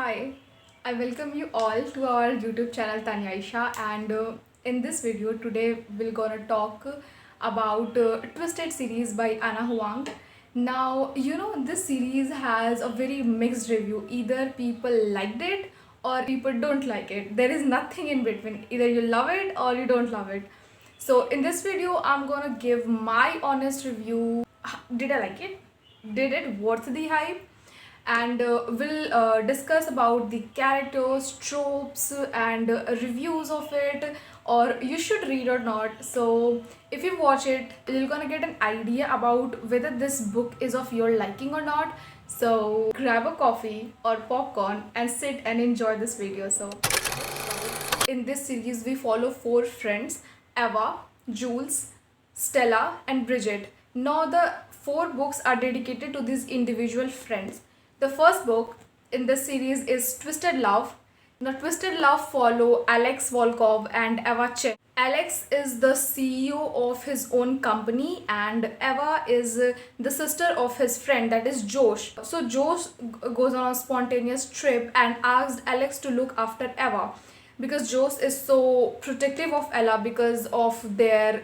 Hi, I welcome you all to our YouTube channel Tanyaisha, and in this video today we're gonna talk about Twisted series by Ana Huang. Now this series has a very mixed review. Either people liked it or people don't like it. There is nothing in between. Either you love it or you don't love it. So in this video I'm gonna give my honest review. Did I like it? Did it worth the hype? And we'll discuss about the characters, tropes, and reviews of it, or you should read or not. So if you watch it, you're gonna get an idea about whether this book is of your liking or not. So grab a coffee or popcorn and sit and enjoy this video. So in this series we follow four friends: Eva, Jules, Stella and Bridget. Now the four books are dedicated to these individual friends. The first book in this series is Twisted Love. Now Twisted Love follow Alex Volkov and Eva Chen. Alex is the CEO of his own company and Eva is the sister of his friend, that is Josh. So Josh goes on a spontaneous trip and asked Alex to look after Eva because Josh is so protective of Ella because of their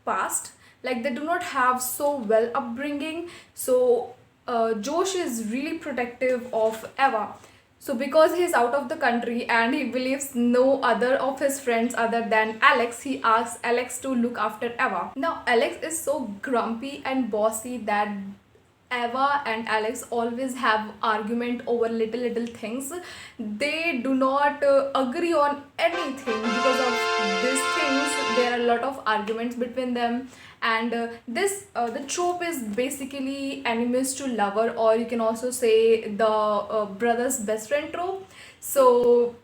past. Like they do not have so well upbringing. So Josh is really protective of Eva. So because he is out of the country and he believes no other of his friends other than Alex, he asks Alex to look after Eva. Now Alex is so grumpy and bossy that Eva and Alex always have argument over little things. They do not agree on anything. Because of these things there are a lot of arguments between them, and the trope is basically enemies to lover, or you can also say the brother's best friend trope. So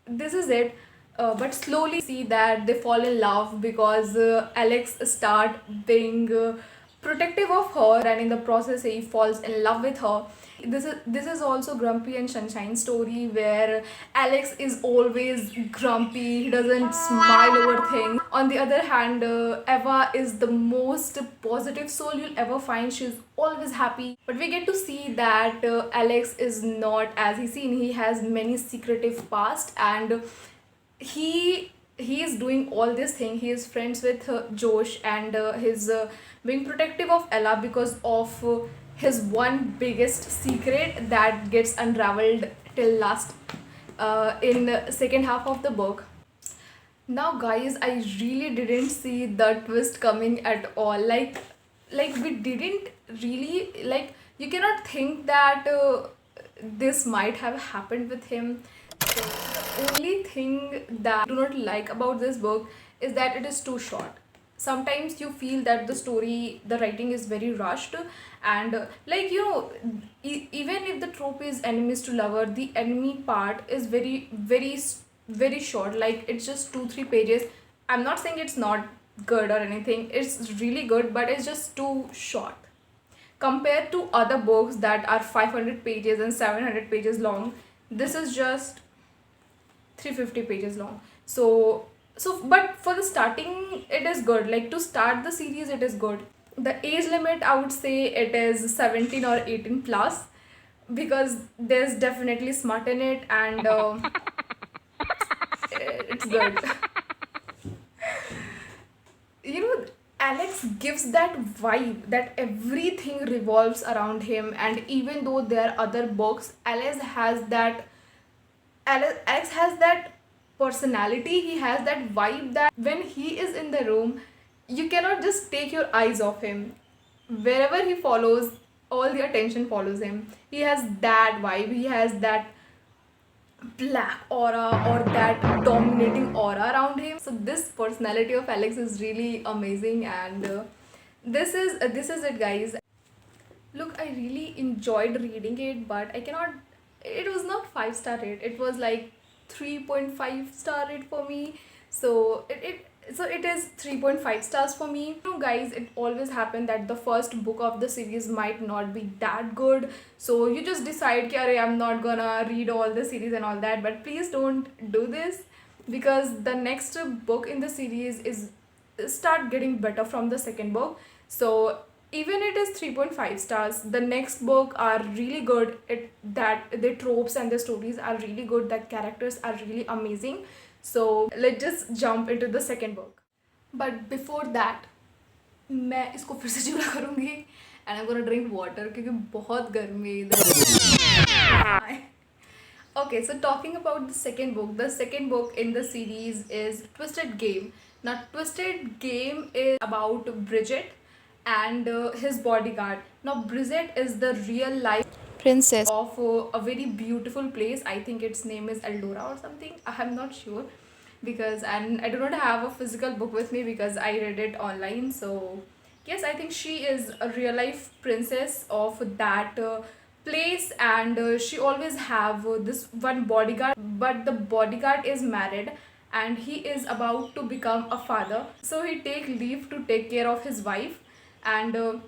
this is it. But slowly see that they fall in love because Alex start being protective of her, and in the process he falls in love with her. This is also Grumpy and Sunshine story where Alex is always grumpy, he doesn't smile over things. On the other hand, Eva is the most positive soul you'll ever find. She's always happy, but we get to see that Alex is not as he's seen. He has many secretive past, and he is doing all this thing. He is friends with Josh, and he's being protective of Ella because of his one biggest secret that gets unraveled till last in the second half of the book. Now guys, I really didn't see the twist coming at all. Like we didn't really, like, you cannot think that this might have happened with him. So the only thing that I do not like about this book is that it is too short. Sometimes you feel that the writing is very rushed, and even if the trope is enemies to lover, the enemy part is very short. Like it's just 2-3 pages. I'm not saying it's not good or anything, it's really good, but it's just too short compared to other books that are 500 pages and 700 pages long. This is just 350 pages long. So but for the starting it is good. Like to start the series it is good. The age limit, I would say it is 17 or 18 plus, because there's definitely smut in it, and it's good. Alex gives that vibe that everything revolves around him, and even though there are other books, Alex has that personality. He has that vibe that when he is in the room, you cannot just take your eyes off him. Wherever he follows, all the attention follows him. He has that vibe. He has that black aura or that dominating aura around him. So this personality of Alex is really amazing, and this is it, guys. Look, I really enjoyed reading it, but I cannot. It was not 5-star rate. It was like 3.5-star rate for me. So it is 3.5 stars for me. Guys, it always happens that the first book of the series might not be that good, so you just decide कि अरे I'm not gonna read all the series and all that. But please don't do this, because the next book in the series is start getting better from the second book. So even it is 3.5 stars. The next book are really good. It that the tropes and the stories are really good. The characters are really amazing. So let's just jump into the second book. But before that, मैं इसको फिर से चूड़ा करूँगी and I'm gonna drink water क्योंकि बहुत गर्मी है इधर. Okay, so talking about the second book in the series is Twisted Game. Now, Twisted Game is about Bridget and his bodyguard. Now, Bridget is the real life princess of a very beautiful place. I think its name is Eldora or something. I'm not sure because and I do not have a physical book with me because I read it online. So yes, I think she is a real life princess of that place, and she always have this one bodyguard, but the bodyguard is married and he is about to become a father, so he take leave to take care of his wife. And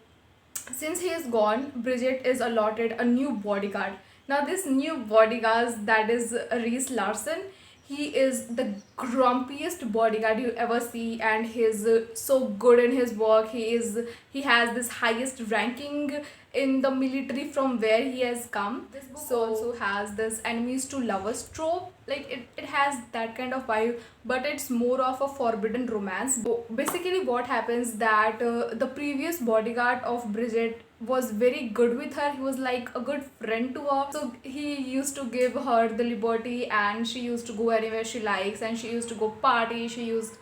since he is gone, Bridget is allotted a new bodyguard. Now, this new bodyguard, that is Reese Larson. He is the grumpiest bodyguard you ever see, and he's so good in his work. He has this highest ranking in the military from where he has come. This book so also has this enemies to lovers trope. Like it has that kind of vibe, but it's more of a forbidden romance. So basically what happens that the previous bodyguard of Bridget was very good with her. He was like a good friend to her, so he used to give her the liberty and she used to go anywhere she likes, and she used to go party, she used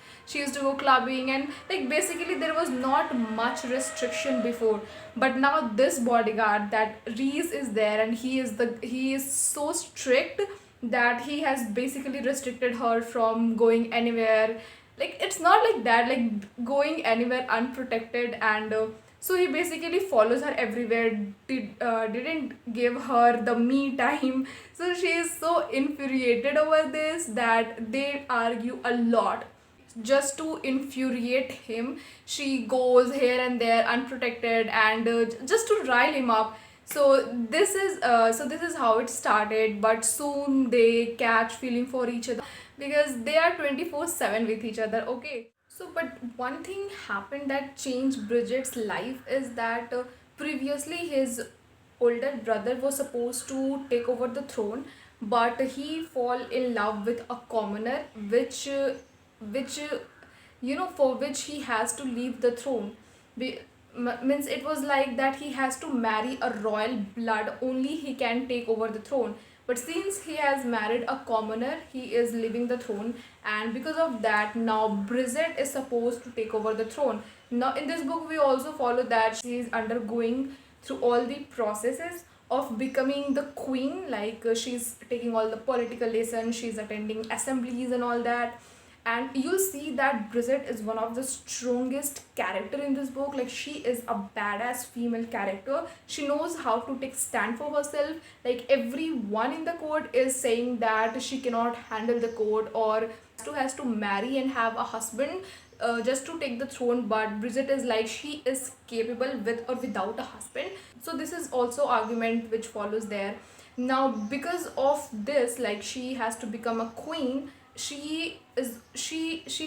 to go clubbing, and like basically there was not much restriction before. But now this bodyguard, that Reese, is there, and he is so strict that he has basically restricted her from going anywhere. Like it's not like that, like going anywhere unprotected, and so he basically follows her everywhere. Didn't give her the me time, so she is so infuriated over this that they argue a lot. Just to infuriate him, she goes here and there unprotected, and just to rile him up. So this is how it started, but soon they catch feeling for each other because they are 24/7 with each other. Okay, so but one thing happened that changed Bridget's life is that previously his older brother was supposed to take over the throne, but he fall in love with a commoner, which for which he has to leave the throne. Means it was like that he has to marry a royal blood, only he can take over the throne. But since he has married a commoner, he is leaving the throne, and because of that now Bridget is supposed to take over the throne. Now in this book we also follow that she is undergoing through all the processes of becoming the queen. Like she's taking all the political lessons, she's attending assemblies and all that. And you'll see that Bridget is one of the strongest character in this book. Like she is a badass female character. She knows how to take stand for herself. Like everyone in the court is saying that she cannot handle the court, or has to marry and have a husband just to take the throne. But Bridget is like she is capable with or without a husband. So this is also argument which follows there. Now because of this, like she has to become a queen. She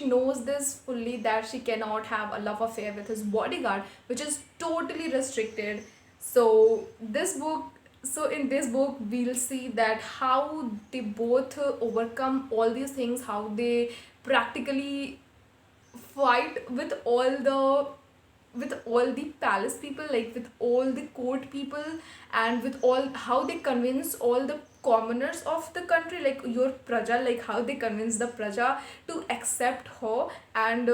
knows this fully, that she cannot have a love affair with his bodyguard, which is totally restricted. So in this book we'll see that how they both overcome all these things, how they practically fight with all the palace people, like with all the court people, and with all how they convince all the commoners of the country, like your praja, like how they convince the praja to accept her and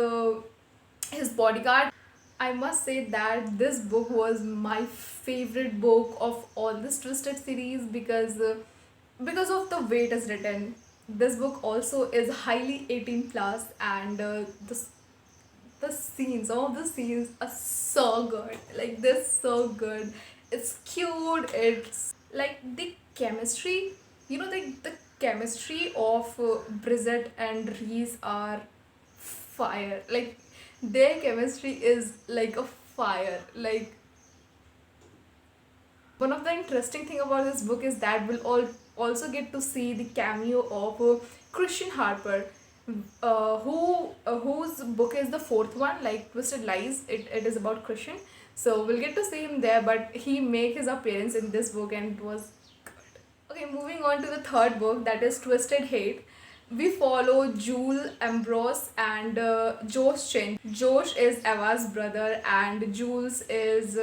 his bodyguard. I must say that this book was my favorite book of all this Twisted series because of the way it is written. This book also is highly 18 plus, and some of the scenes are so good. Like they're so good. It's cute. It's like the chemistry. The chemistry of Bridget and Reese are fire. Like their chemistry is like a fire. Like one of the interesting thing about this book is that we'll all also get to see the cameo of Christian Harper, whose book is the fourth one, like Twisted Lies. It is about Christian. So we'll get to see him there, but he make his appearance in this book and it was good. Okay, moving on to the third book, that is Twisted Hate. We follow Jewel, Ambrose, and Josh Chen. Josh is Eva's brother and Jules is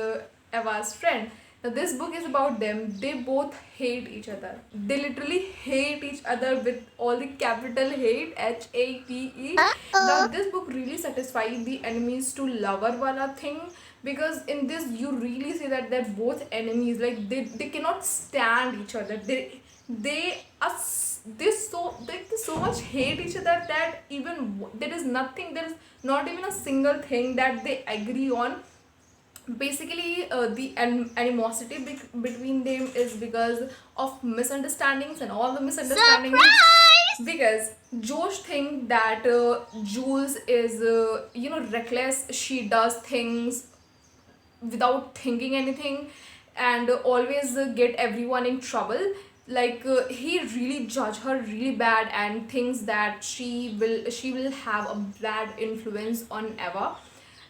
Eva's friend. Now this book is about them. They both hate each other. They literally hate each other with all the capital hate, Hate. Now this book really satisfies the enemies to lover wala thing, because in this you really see that they're both enemies. Like they cannot stand each other. They are they so much hate each other that even there is nothing, there is not even a single thing that they agree on. Basically the animosity between them is because of misunderstandings, and all the misunderstandings because Josh think that Jules is reckless. She does things without thinking anything and always get everyone in trouble. Like he really judge her really bad and thinks that she will have a bad influence on Eva.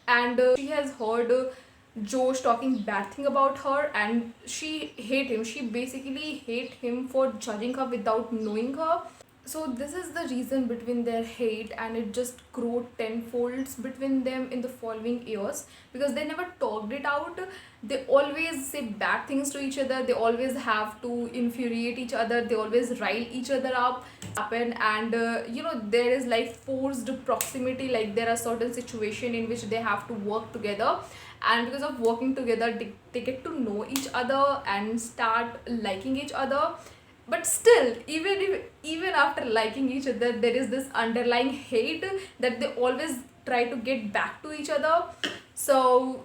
And she has heard Josh talking bad thing about her and she hate him. She basically hate him for judging her without knowing her. So this is the reason between their hate, and it just grew tenfolds between them in the following years because they never talked it out. They always say bad things to each other. They always have to infuriate each other. They always rile each other up happen. And there is like forced proximity. Like there are certain situation in which they have to work together, and because of working together they get to know each other and start liking each other. But still, even after liking each other, there is this underlying hate that they always try to get back to each other. So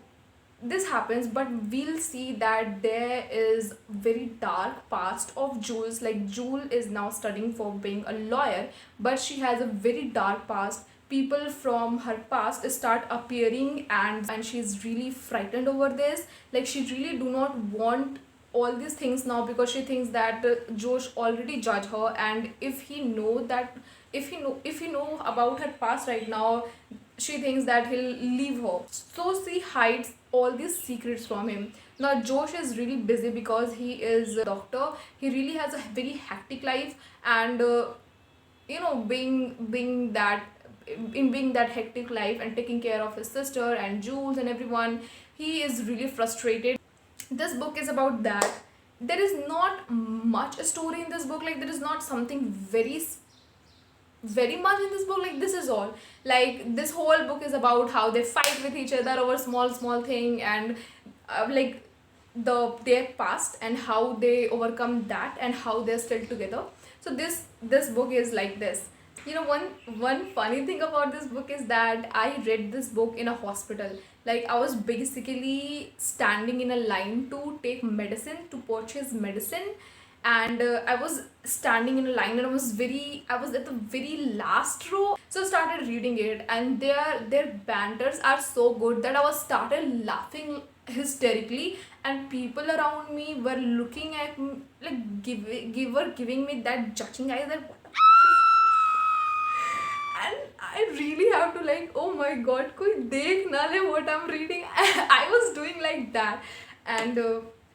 this happens, but we'll see that there is very dark past of Jules. Like Jewel is now studying for being a lawyer, but she has a very dark past. People from her past start appearing, and she's really frightened over this. Like she really do not want all these things now because she thinks that Josh already judged her, and if he know about her past right now, she thinks that he'll leave her. So she hides all these secrets from him. Now Josh is really busy because he is a doctor. He really has a very hectic life, and being that in being that hectic life and taking care of his sister and Jules and everyone, he is really frustrated. This book is about that. There is not much a story in this book. Like there is not something very much in this book. Like this is all. Like this whole book is about how they fight with each other over small thing, and like their past and how they overcome that and how they're still together. So this book is like this. One funny thing about this book is that I read this book in a hospital. Like I was basically standing in a line to take medicine, to purchase medicine, and I was standing in a line and I was at the very last row. So I started reading it, and their banters are so good that I was started laughing hysterically, and people around me were looking at me like giving me that judging eyes that and I really have to like, oh my god, koi dekh na le what I'm reading. I was doing like that, and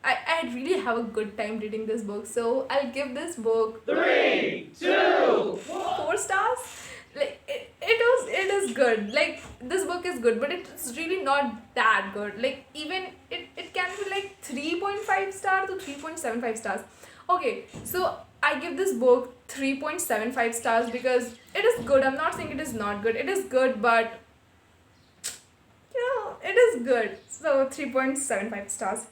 I really have a good time reading this book. So I'll give this book 3, 2, 4 stars. Like it is good. Like this book is good, but it's really not that good. Like even it can be like 3.5 stars to 3.75 stars. Okay, so I give this book 3.75 stars because it is good. I'm not saying it is not good. It is good, but it is good. So 3.75 stars.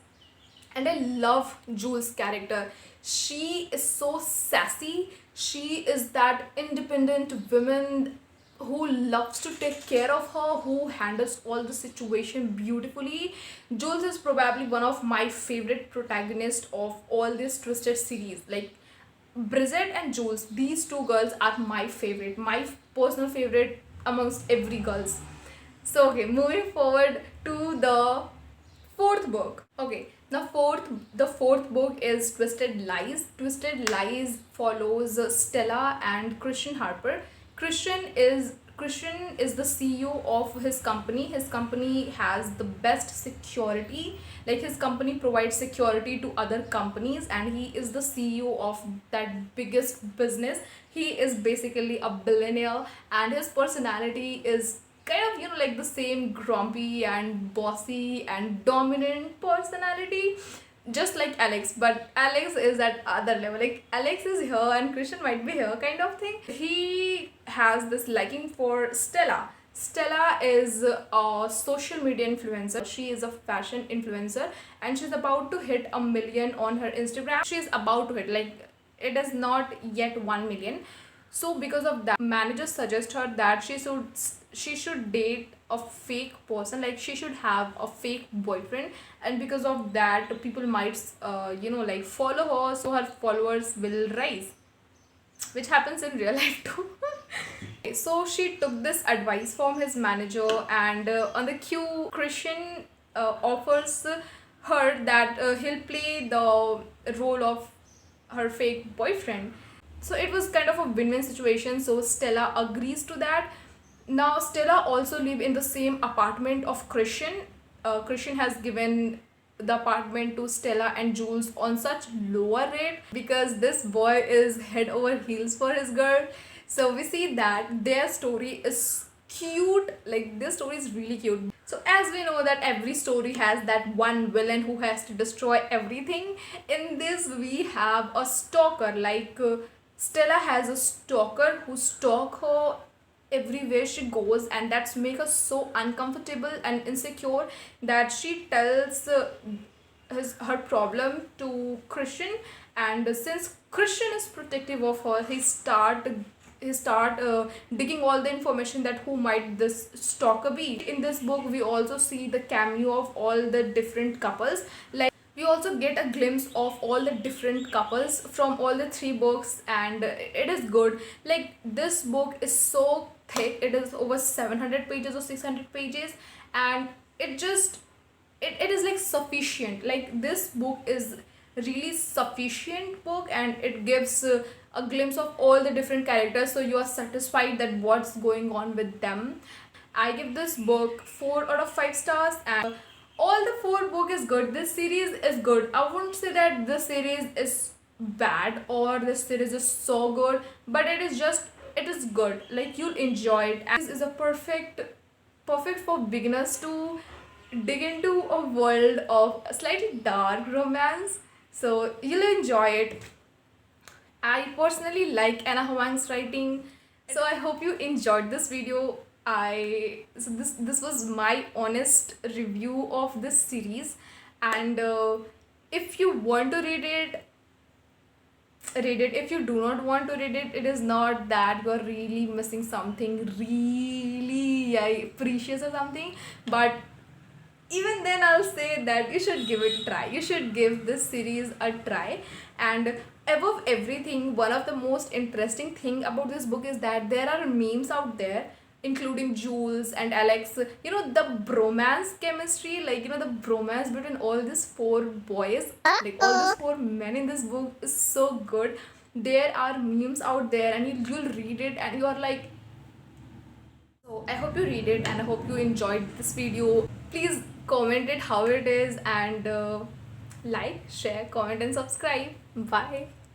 And I love Jules' character. She is so sassy. She is that independent woman who loves to take care of her, who handles all the situation beautifully. Jules is probably one of my favorite protagonists of all this Twisted series. Like Bridget and Jules, these two girls are my favorite, my personal favorite amongst every girls. So okay, moving forward to the fourth book. Okay, now the fourth book is Twisted Lies. Twisted Lies follows Stella and Christian Harper. Christian is Christian is the CEO of his company. His company has the best security. Like his company provides security to other companies, and he is the CEO of that biggest business. He is basically a billionaire, and his personality is kind of, like the same grumpy and bossy and dominant personality, just like Alex. But Alex is at other level. Like Alex is here and Christian might be here, kind of thing. He has this liking for Stella. Stella is a social media influencer. She is a fashion influencer, and she's about to hit 1 million on her Instagram. She's about to hit, like, it is not yet 1 million. So because of that, manager suggests her that she should date a fake person, like she should have a fake boyfriend, and because of that people might like follow her, so her followers will rise, which happens in real life too. So she took this advice from his manager, and on the cue, Christian offers her that he'll play the role of her fake boyfriend. So it was kind of a win-win situation, so Stella agrees to that. Now Stella also live in the same apartment of Christian. Christian has given the apartment to Stella and Jules on such lower rate because this boy is head over heels for his girl. So we see that their story is cute, like their story is really cute. So as we know that every story has that one villain who has to destroy everything, in this we have a stalker. Like Stella has a stalker who stalk her everywhere she goes, and that's make her so uncomfortable and insecure that she tells her problem to Christian. And since Christian is protective of her, he start digging all the information that who might this stalker be. In this book we also see the cameo of all the different couples. Like we also get a glimpse of all the different couples from all the 3 books, and it is good. Like this book is so thick, it is over 700 pages or 600 pages, and it is like sufficient. Like this book is really sufficient book, and it gives a glimpse of all the different characters, so you are satisfied that what's going on with them. I give this book 4 out of 5 stars, and all the 4 book is good. This series is good. I wouldn't say that this series is bad or this series is so good, but it is good. Like you'll enjoy it, and this is a perfect for beginners to dig into a world of a slightly dark romance, so you'll enjoy it. I personally like Ana Huang's writing, so I hope you enjoyed this video. This was my honest review of this series, and if you want to read it, read it. If you do not want to read it, it is not that you are really missing something really precious or something, but even then I'll say that you should give it a try. You should give this series a try. And above everything, one of the most interesting thing about this book is that there are memes out there, including Jules and Alex. You know, the bromance chemistry, like, the bromance between all these 4 boys, like all these 4 men in this book is so good. There are memes out there, and you'll read it and you're like, so I hope you read it, and I hope you enjoyed this video. Please comment it how it is, and like, share, comment and subscribe. Bye.